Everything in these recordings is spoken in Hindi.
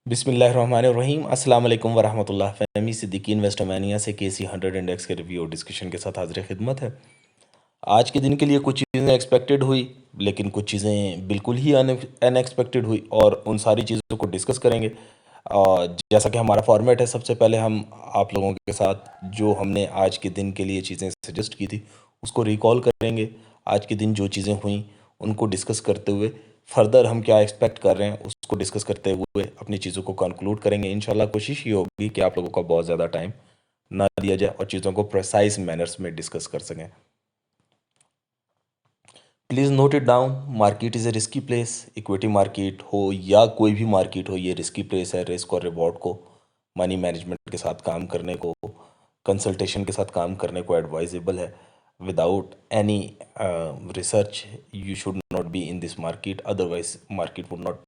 बिस्मिल्लाहिर्रहमानिर्रहीम अस्सलाम वालेकुम वरहमतुल्लाह। फ़हमी सिद्दीकी इन्वेस्टर मैनिया से KC 100 इंडेक्स के रिव्यू और डिस्कशन के साथ हाजिर खिदमत है। आज के दिन के लिए कुछ चीज़ें एक्सपेक्टेड हुई, लेकिन कुछ चीज़ें बिल्कुल ही अनएक्सपेक्टेड हुई और उन सारी चीज़ों को डिस्कस करेंगे। जैसा कि हमारा फॉर्मेट है, सबसे पहले हम आप लोगों के साथ जो हमने आज के दिन के लिए चीज़ें सजेस्ट की थी उसको रिकॉल करेंगे। आज के दिन जो चीज़ें हुई उनको डिस्कस करते हुए फर्दर हम क्या एक्सपेक्ट कर रहे हैं उसको डिस्कस करते हुए अपनी चीज़ों को कंक्लूड करेंगे। इंशाल्लाह कोशिश ये होगी कि आप लोगों का बहुत ज़्यादा टाइम ना दिया जाए और चीज़ों को प्रेसाइज मैनर्स में डिस्कस कर सकें। Please note it down, market is a risky place. Equity market हो या कोई भी मार्केट हो, ये रिस्की प्लेस है। रिस्क और रिवॉर्ड को, मनी मैनेजमेंट के साथ काम करने को, कंसल्टेशन के साथ काम करने को एडवाइजेबल है। Without any research you should not be in this market, otherwise market would not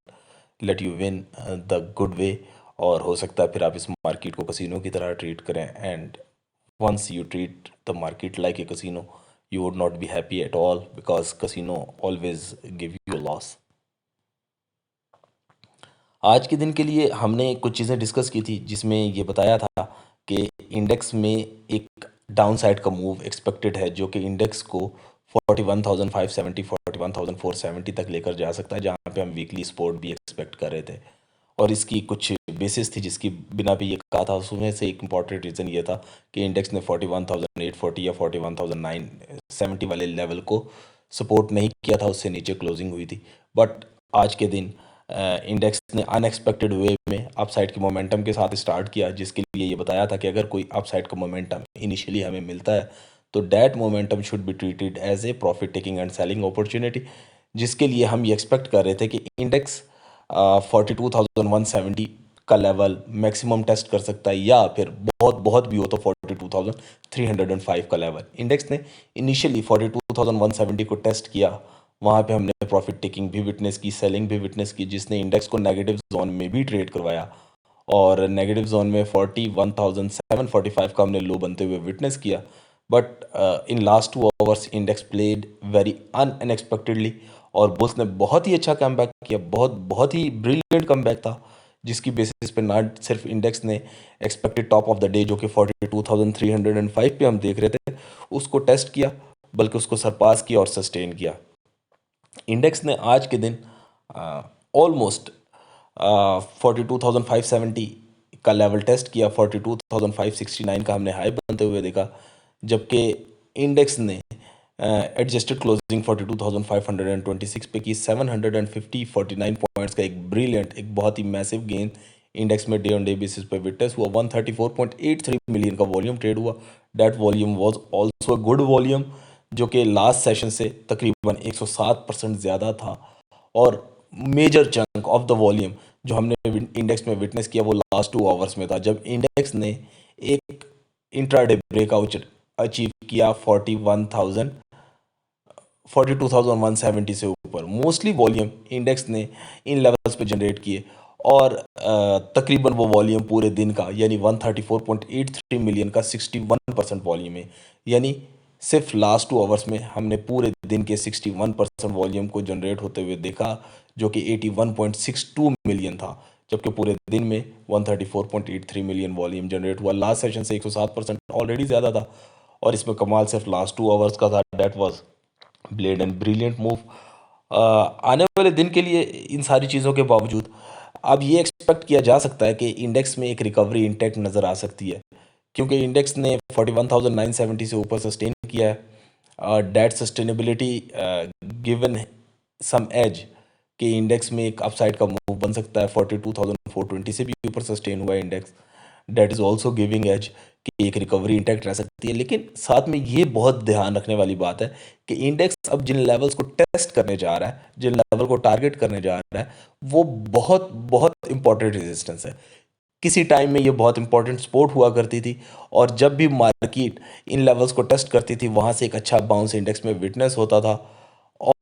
let you win the good way. और हो सकता है फिर आप इस मार्केट को कसिनो की तरह ट्रीट करें, and once you treat the market like a casino, you would not be happy at all because casino always give you a loss. आज के दिन के लिए हमने कुछ चीज़ें डिस्कस की थी जिसमें ये बताया था कि इंडेक्स में एक डाउन साइड का मूव एक्सपेक्टेड है जो कि इंडेक्स को 41,570 41,470 तक लेकर जा सकता है, जहाँ पे हम वीकली सपोर्ट भी एक्सपेक्ट कर रहे थे। और इसकी कुछ बेसिस थी जिसकी बिना पे ये कहा था। उसमें से एक इम्पॉर्टेंट रीज़न ये था कि इंडेक्स ने 41,840 या 41,970 वाले लेवल को सपोर्ट नहीं किया था, उससे नीचे क्लोजिंग हुई थी। बट आज के दिन इंडेक्स ने अनएक्सपेक्टेड वे में अपसाइड के मोमेंटम के साथ स्टार्ट किया, जिसके लिए ये बताया था कि अगर कोई अपसाइड का मोमेंटम इनिशियली हमें मिलता है तो that momentum should be treated as a profit taking and selling opportunity, जिसके लिए हम ये एक्सपेक्ट कर रहे थे कि इंडेक्स 42,170 का लेवल मैक्सिमम टेस्ट कर सकता है, या फिर बहुत बहुत भी हो तो 42,305 का लेवल। इंडेक्स ने इनिशियली 42,170 को टेस्ट किया, वहाँ पे हमने प्रॉफिट टेकिंग भी विटनेस की, सेलिंग भी विटनेस की, जिसने इंडेक्स को नेगेटिव जोन में भी ट्रेड करवाया। और नेगेटिव जोन में 41,745 का हमने लो बनते हुए विटनेस किया। But in last 2 hours index played very unexpectedly और बुल्स ने बहुत ही अच्छा कमबैक किया, बहुत बहुत ही ब्रिलियंट कमबैक था, जिसकी बेसिस पे ना सिर्फ इंडेक्स ने expected top of the day जो कि 42,305 पे हम देख रहे थे उसको टेस्ट किया, बल्कि उसको सरपास किया और सस्टेन किया। इंडेक्स ने आज के दिन ऑलमोस्ट 42,570 का लेवल टेस्ट किया, 42,569 का हमने हाई बनते हुए देखा, जबकि इंडेक्स ने एडजस्टेड क्लोजिंग 42,526 पे की। 749 पॉइंट्स का एक ब्रिलियंट, एक बहुत ही मैसिव गेन इंडेक्स में डे ऑन डे बेसिस पे विटनेस हुआ। 134.83 मिलियन का वॉल्यूम ट्रेड हुआ। That volume was also good volume, जो कि लास्ट सेशन से तकरीबन 107% ज़्यादा था। और major chunk of the volume जो हमने इंडेक्स में विटनेस किया वो लास्ट 2 आवर्स में था, जब इंडेक्स ने एक इंट्राडे ब्रेकआउट अचीव किया 42,170 से ऊपर। मोस्टली वॉल्यूम इंडेक्स ने इन लेवल्स पे जनरेट किए, और तकरीबन वो वॉल्यूम पूरे दिन का यानी 134.83 मिलियन का 61% वॉल्यूम है। यानी सिर्फ लास्ट 2 आवर्स में हमने पूरे दिन के 61% वॉल्यूम को जनरेट होते हुए देखा, जो कि 81.62 मिलियन था, जबकि पूरे दिन में 134.83 मिलियन वॉल्यूम जनरेट हुआ। लास्ट सेशन से 107% ऑलरेडी ज़्यादा था, और इसमें कमाल सिर्फ लास्ट 2 आवर्स का था। That was bold and brilliant move. आने वाले दिन के लिए इन सारी चीज़ों के बावजूद अब ये एक्सपेक्ट किया जा सकता है कि इंडेक्स में एक रिकवरी इंटेक्ट नज़र आ सकती है, क्योंकि इंडेक्स ने 41,970 से ऊपर सस्टेन किया है। That sustainability given some edge कि इंडेक्स में एक अपसाइड का मूव बन सकता है। 42,420 से भी ऊपर सस्टेन हुआ है index. That is also giving edge कि एक रिकवरी इंटैक्ट रह सकती है। लेकिन साथ में ये बहुत ध्यान रखने वाली बात है कि इंडेक्स अब जिन लेवल्स को टेस्ट करने जा रहा है, जिन लेवल को टारगेट करने जा रहा है, वो बहुत बहुत इंपॉर्टेंट रेजिस्टेंस है। किसी टाइम में ये बहुत इंपॉर्टेंट सपोर्ट हुआ करती थी, और जब भी मार्केट इन लेवल्स को टेस्ट करती थी वहाँ से एक अच्छा बाउंस इंडेक्स में विटनेस होता था।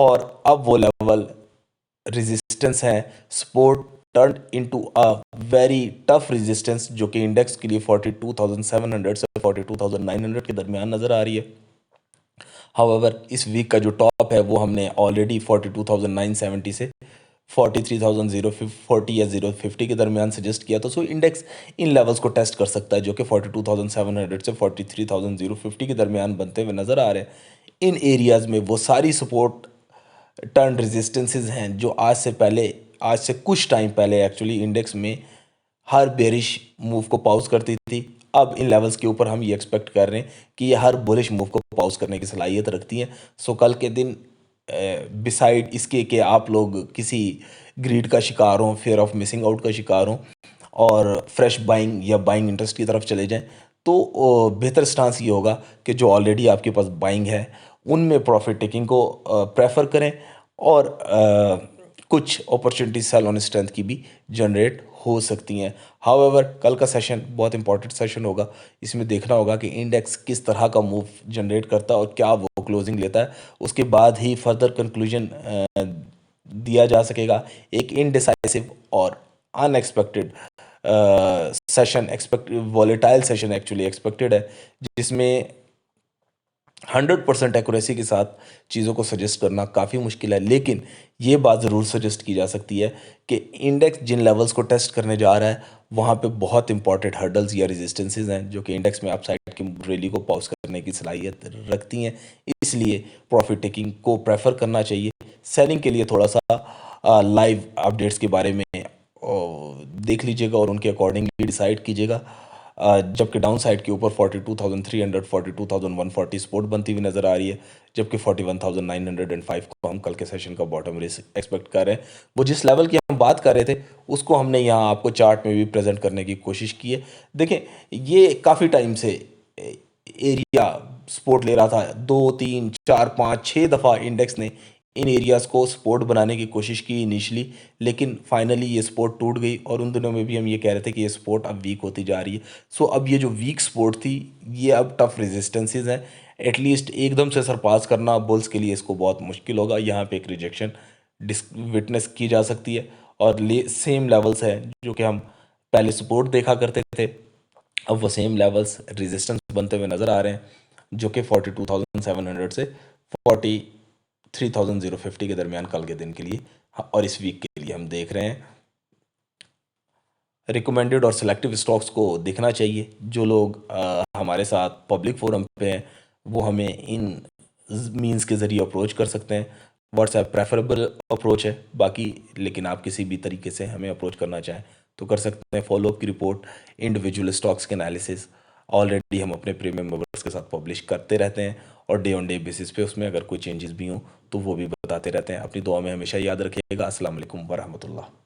और अब वो लेवल रेजिस्टेंस है, support turn into a very tough resistance, जो कि इंडेक्स के लिए 42,700 से 42,900 के दरमियान नज़र आ रही है। हाउएवर इस वीक का जो टॉप है वो हमने ऑलरेडी 42,970 से 43,040 या 050 के दरमियान सजेस्ट किया, तो सो इंडेक्स इन लेवल्स को टेस्ट कर सकता है जो कि 42,700 से 43,050 के दरमियान बनते हुए नज़र आ रहे हैं। इन एरियाज़ में वो सारी सपोर्ट टर्न रेजिस्टेंसेस हैं जो आज से कुछ टाइम पहले एक्चुअली इंडेक्स में हर बेरिश मूव को पॉज करती थी। अब इन लेवल्स के ऊपर हम ये एक्सपेक्ट कर रहे हैं कि ये हर बुलिश मूव को पॉज करने की सलाहियत रखती हैं। सो कल के दिन बिसाइड इसके कि आप लोग किसी ग्रीड का शिकार हों, फेयर ऑफ मिसिंग आउट का शिकार हों और फ्रेश बाइंग या बाइंग इंटरेस्ट की तरफ चले जाएं, तो बेहतर स्टांस ये होगा कि जो ऑलरेडी आपके पास बाइंग है उनमें प्रॉफिट टेकिंग को प्रेफर करें और कुछ अपॉर्चुनिटी सेल ऑन स्ट्रेंथ की भी जनरेट हो सकती हैं। हाउएवर कल का सेशन बहुत इंपॉर्टेंट सेशन होगा। इसमें देखना होगा कि इंडेक्स किस तरह का मूव जनरेट करता है और क्या वो क्लोजिंग लेता है। उसके बाद ही फर्दर कंक्लूजन दिया जा सकेगा। एक इनडिसाइसिव और unexpected session volatile session actually expected है, जिसमें 100% एक्यूरेसी के साथ चीज़ों को सजेस्ट करना काफ़ी मुश्किल है। लेकिन ये बात ज़रूर सजेस्ट की जा सकती है कि इंडेक्स जिन लेवल्स को टेस्ट करने जा रहा है वहाँ पे बहुत इंपॉर्टेंट हर्डल्स या रेजिस्टेंसेस हैं जो कि इंडेक्स में अपसाइड की रैली को पॉज करने की सलाहियत रखती हैं। इसलिए प्रॉफिट टेकिंग को प्रेफर करना चाहिए। सेलिंग के लिए थोड़ा सा लाइव अपडेट्स के बारे में देख लीजिएगा और उनके अकॉर्डिंगली डिसाइड कीजिएगा। जबकि डाउन साइड के ऊपर 42,300 42,140 सपोर्ट बनती हुई नज़र आ रही है, जबकि 41,905 को हम कल के सेशन का बॉटम रिस्क एक्सपेक्ट कर रहे हैं। वो जिस लेवल की हम बात कर रहे थे उसको हमने यहाँ आपको चार्ट में भी प्रेजेंट करने की कोशिश की है। देखें, ये काफ़ी टाइम से एरिया सपोर्ट ले रहा था। 2 3 4 5 6 दफ़ा इंडेक्स ने इन एरियाज़ को सपोर्ट बनाने की कोशिश की इनिशियली, लेकिन फाइनली ये सपोर्ट टूट गई और उन दिनों में भी हम ये कह रहे थे कि ये सपोर्ट अब वीक होती जा रही है। सो अब ये जो वीक सपोर्ट थी ये अब टफ रेजिस्टेंसेस हैं। एटलीस्ट एकदम से सरपास करना बुल्स के लिए इसको बहुत मुश्किल होगा। यहाँ पे एक रिजेक्शन विटनेस की जा सकती है और सेम लेवल्स हैं जो कि हम पहले सपोर्ट देखा करते थे, अब वो सेम लेवल्स रेजिस्टेंस बनते हुए नज़र आ रहे हैं जो कि 42,700 से 43,050 के दरमियान कल के दिन के लिए और इस वीक के लिए हम देख रहे हैं। रिकमेंडेड और सिलेक्टिव स्टॉक्स को देखना चाहिए। जो लोग हमारे साथ पब्लिक फोरम पे हैं वो हमें इन मींस के ज़रिए अप्रोच कर सकते हैं। व्हाट्सएप प्रेफरेबल अप्रोच है, बाकी लेकिन आप किसी भी तरीके से हमें अप्रोच करना चाहें तो कर सकते हैं। फॉलोअप की रिपोर्ट, इंडिविजुअल स्टॉक्स के एनालिसिस ऑलरेडी हम अपने प्रीमियम मेंबर्स के साथ पब्लिश करते रहते हैं और डे ऑन डे बेसिस पे उसमें अगर कोई चेंजेस भी हों तो वो भी बताते रहते हैं। अपनी दुआ में हमेशा याद रखिएगा। अस्सलाम वालेकुम वरहमतुल्लाह।